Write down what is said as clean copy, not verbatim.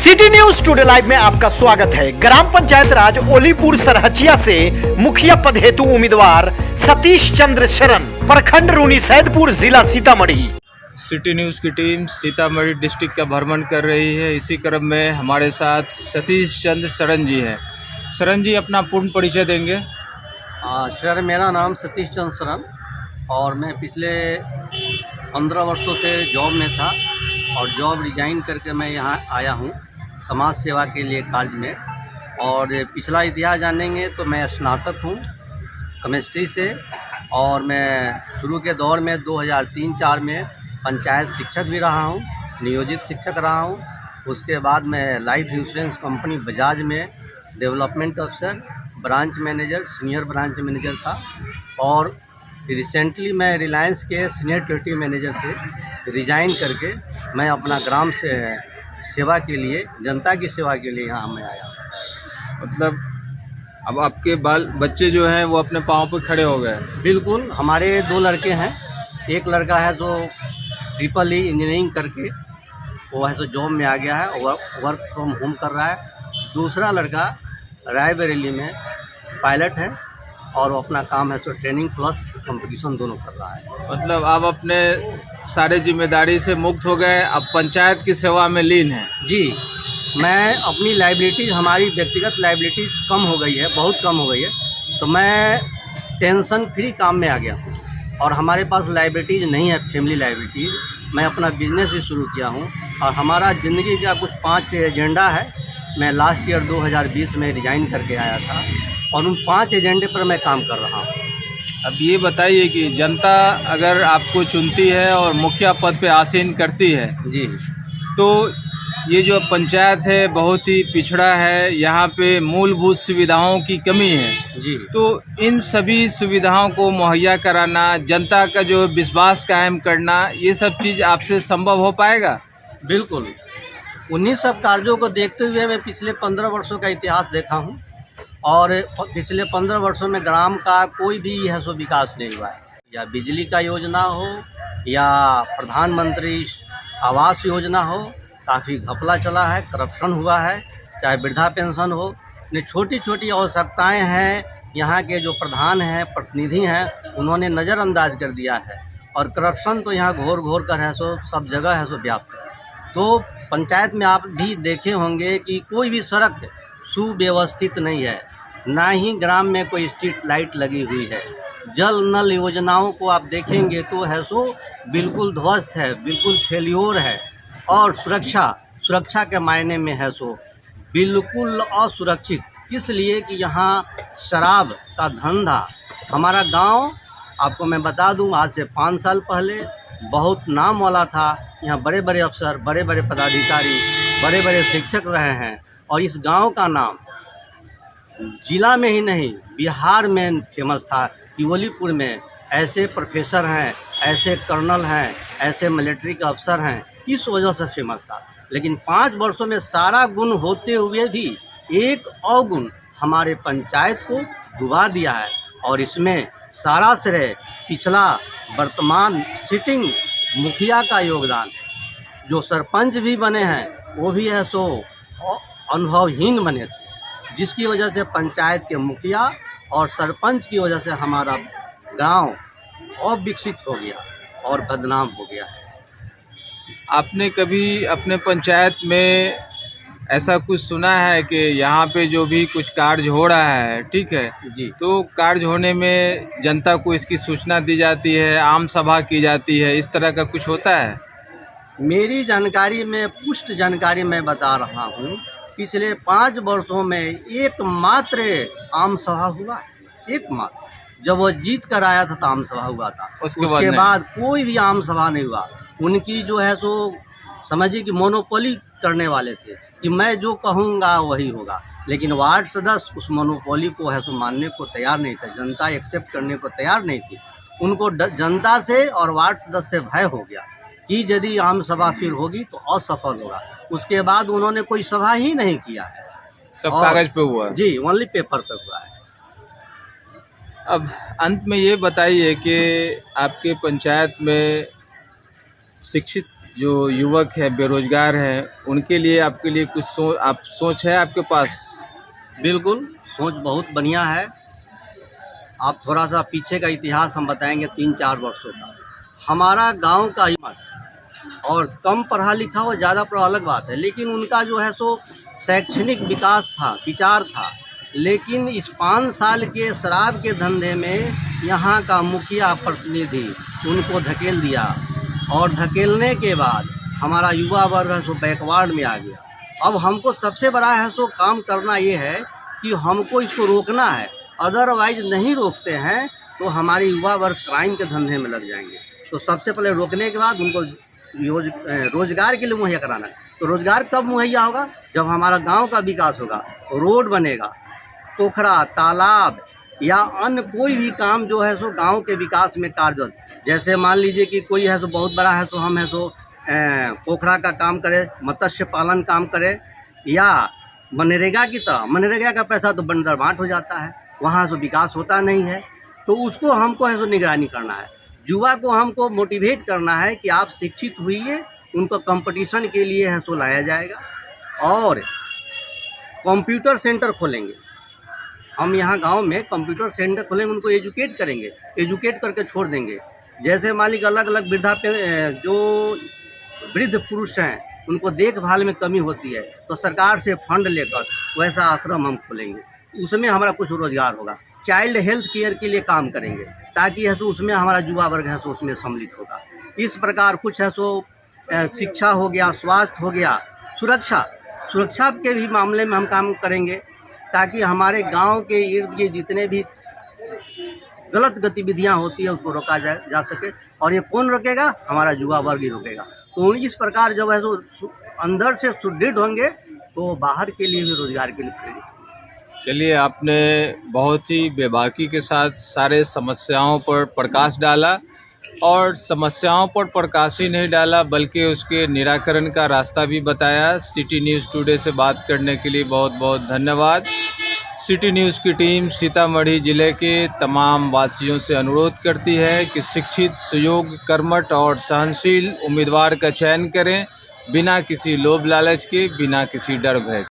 City news today live में आपका स्वागत है। ग्राम पंचायत राज ओलीपुर सरहचिया से मुखिया पद हेतु उम्मीदवार सतीश चंद्र शरण, प्रखंड रूनी सैदपुर, जिला सीतामढ़ी। सिटी न्यूज़ की टीम सीतामढ़ी डिस्ट्रिक्ट का भ्रमण कर रही है। इसी क्रम में हमारे साथ सतीश चंद्र शरण जी हैं। शरण जी अपना पूर्ण परिचय देंगे। सर, मेरा नाम सतीश चंद्र शरण और मैं पिछले 15 वर्षों से जॉब में था और जॉब रिजाइन करके मैं यहाँ आया हूँ समाज सेवा के लिए कार्य में। और पिछला इतिहास जानेंगे तो मैं स्नातक हूँ केमिस्ट्री से और मैं शुरू के दौर में 2003-04 में पंचायत शिक्षक भी रहा हूँ, नियोजित शिक्षक रहा हूँ। उसके बाद मैं लाइफ इंश्योरेंस कंपनी बजाज में डेवलपमेंट अफसर, branch manager, senior branch manager था। और रिसेंटली मैं रिलायंस के सीनियर ट्रेडिंग मैनेजर से रिजाइन करके मैं अपना ग्राम से सेवा के लिए, जनता की सेवा के लिए यहाँ मैं आया। मतलब अब आपके बच्चे जो हैं वो अपने पाँव पे खड़े हो गए? बिल्कुल, हमारे 2 लड़के हैं। एक लड़का है जो ट्रिपल ई इंजीनियरिंग करके वो है तो जॉब में आ गया है, वर्क फ्रॉम होम कर रहा है। दूसरा लड़का रायबरेली में पायलट है और वो अपना काम है तो ट्रेनिंग प्लस कंपटीशन दोनों कर रहा है। मतलब आप अपने सारे जिम्मेदारी से मुक्त हो गए, अब पंचायत की सेवा में लीन हैं? जी, मैं अपनी लाइबिलिटीज़, हमारी व्यक्तिगत लाइबिलिटीज़ कम हो गई है, बहुत कम हो गई है, तो मैं टेंशन फ्री काम में आ गया हूँ। और हमारे पास लाइबिलिटीज़ नहीं है, फैमिली लाइबिलिटीज़। मैं अपना बिजनेस भी शुरू किया हूँ और हमारा ज़िंदगी का कुछ 5 एजेंडा है। मैं लास्ट ईयर 2020 में रिजाइन करके आया था और उन 5 एजेंडे पर मैं काम कर रहा हूँ। अब ये बताइए कि जनता अगर आपको चुनती है और मुखिया पद पे आसीन करती है जी, तो ये जो पंचायत है बहुत ही पिछड़ा है, यहाँ पे मूलभूत सुविधाओं की कमी है जी। तो इन सभी सुविधाओं को मुहैया कराना, जनता का जो विश्वास कायम करना, ये सब चीज़ आपसे संभव हो पाएगा? बिल्कुल, उन्हीं सब कार्यों को देखते हुए मैं पिछले 15 वर्षों का इतिहास देखा हूँ और पिछले 15 वर्षों में ग्राम का कोई भी है सो विकास नहीं हुआ है। या बिजली का योजना हो या प्रधानमंत्री आवास योजना हो, काफ़ी घपला चला है, करप्शन हुआ है। चाहे वृद्धा पेंशन हो, ने छोटी छोटी आवश्यकताएं हैं, यहाँ के जो प्रधान हैं, प्रतिनिधि हैं, उन्होंने नज़रअंदाज कर दिया है। और करप्शन तो यहाँ घोर घोर कर है सो सब जगह है सो व्याप्त है। तो पंचायत में आप भी देखे होंगे कि कोई भी सड़क सुव्यवस्थित नहीं है, ना ही ग्राम में कोई स्ट्रीट लाइट लगी हुई है। जल नल योजनाओं को आप देखेंगे तो है सो बिल्कुल ध्वस्त है, बिल्कुल फेल्योर है। और सुरक्षा के मायने में है सो बिल्कुल असुरक्षित, इसलिए कि यहाँ शराब का धंधा, हमारा गांव आपको मैं बता दूं, आज से 5 साल पहले बहुत नाम वाला था। यहाँ बड़े बड़े अफसर, बड़े बड़े पदाधिकारी, बड़े बड़े शिक्षक रहे हैं और इस गांव का नाम जिला में ही नहीं बिहार में फेमस था कि ओलीपुर में ऐसे प्रोफेसर हैं, ऐसे कर्नल हैं, ऐसे मिलिट्री के अफसर हैं, इस वजह से फेमस था। लेकिन 5 वर्षों में सारा गुण होते हुए भी एक अवगुण हमारे पंचायत को डुबा दिया है। और इसमें सारा श्रेय पिछला वर्तमान सिटिंग मुखिया का योगदान है। जो सरपंच भी बने हैं वो भी है सो अनुभवहीन बने थे, जिसकी वजह से पंचायत के मुखिया और सरपंच की वजह से हमारा गांव अविकसित हो गया और बदनाम हो गया है। आपने कभी अपने पंचायत में ऐसा कुछ सुना है कि यहाँ पे जो भी कुछ कार्य हो रहा है, ठीक है जी, तो कार्य होने में जनता को इसकी सूचना दी जाती है, आम सभा की जाती है, इस तरह का कुछ होता है? मेरी जानकारी में, पुष्ट जानकारी मैं बता रहा हूँ, पिछले 5 वर्षों में एकमात्र आम सभा हुआ, एकमात्र। जब वो जीत कर आया था तो आम सभा हुआ था, उसके बाद कोई भी आम सभा नहीं हुआ। उनकी जो है सो समझिए कि मोनोपोली करने वाले थे कि मैं जो कहूँगा वही होगा। लेकिन वार्ड सदस्य उस मोनोपोली को है सो मानने को तैयार नहीं था, जनता एक्सेप्ट करने को तैयार नहीं थी। उनको जनता से और वार्ड सदस्य से भय हो गया कि यदि आम सभा फिर होगी तो असफल होगा। उसके बाद उन्होंने कोई सभा ही नहीं किया है, सब कागज पे हुआ जी, ओनली पेपर पे हुआ है। अब अंत में ये बताइए कि आपके पंचायत में शिक्षित जो युवक है बेरोजगार हैं उनके लिए आपके लिए कुछ सोच है आपके पास? बिल्कुल, सोच बहुत बढ़िया है। आप थोड़ा सा पीछे का इतिहास हम बताएंगे 3-4 वर्षों का। हमारा गांव का युवा और कम पढ़ा लिखा हो ज़्यादा पढ़ा अलग बात है, लेकिन उनका जो है सो शैक्षणिक विकास था, विचार था। लेकिन इस 5 साल के शराब के धंधे में यहाँ का मुखिया प्रतिनिधि उनको धकेल दिया, और धकेलने के बाद हमारा युवा वर्ग है सो बैकवर्ड में आ गया। अब हमको सबसे बड़ा है सो काम करना ये है कि हमको इसको रोकना है। अदरवाइज नहीं रोकते हैं तो हमारे युवा वर्ग क्राइम के धंधे में लग जाएंगे। तो सबसे पहले रोकने के बाद उनको रोजगार के लिए मुहैया कराना है। तो रोजगार कब मुहैया होगा? जब हमारा गांव का विकास होगा, रोड बनेगा, पोखरा, तालाब या अन्य कोई भी काम जो है सो गांव के विकास में कार्यरत। जैसे मान लीजिए कि कोई है सो बहुत बड़ा है सो हम है सो पोखरा का काम करे, मत्स्य पालन काम करे, या मनरेगा की तरह। मनरेगा का पैसा तो बंदर बांट हो जाता है, वहाँ से विकास होता नहीं है। तो उसको हमको है सो निगरानी करना है। युवा को हमको मोटिवेट करना है कि आप शिक्षित हुइए, उनको कंपटीशन के लिए है सो लाया जाएगा। और कंप्यूटर सेंटर खोलेंगे हम, यहाँ गांव में कंप्यूटर सेंटर खोलेंगे, उनको एजुकेट करेंगे, एजुकेट करके छोड़ देंगे। जैसे मालिक अलग अलग जो वृद्ध पुरुष हैं उनको देखभाल में कमी होती है, तो सरकार से फंड लेकर वैसा आश्रम हम खोलेंगे, उसमें हमारा कुछ रोजगार होगा। चाइल्ड हेल्थ केयर के लिए काम करेंगे ताकि है सो उसमें हमारा युवा वर्ग है सो उसमें सम्मिलित होगा। इस प्रकार कुछ है सो शिक्षा हो गया, स्वास्थ्य हो गया, सुरक्षा के भी मामले में हम काम करेंगे ताकि हमारे गांव के इर्द गिर्द जितने भी गलत गतिविधियां होती है उसको रोका जा सके। और ये कौन रोकेगा? हमारा युवा वर्ग ही रोकेगा। तो इस प्रकार जब है सो अंदर से सुदृढ़ होंगे तो बाहर के लिए भी रोजगार के लिए प्रेरित। चलिए, आपने बहुत ही बेबाकी के साथ सारे समस्याओं पर प्रकाश डाला, और समस्याओं पर प्रकाश ही नहीं डाला बल्कि उसके निराकरण का रास्ता भी बताया। सिटी न्यूज़ टुडे से बात करने के लिए बहुत बहुत धन्यवाद। सिटी न्यूज़ की टीम सीतामढ़ी ज़िले के तमाम वासियों से अनुरोध करती है कि शिक्षित, सुयोग्य, कर्मठ और सहनशील उम्मीदवार का चयन करें, बिना किसी लोभ लालच के, बिना किसी डर भय के।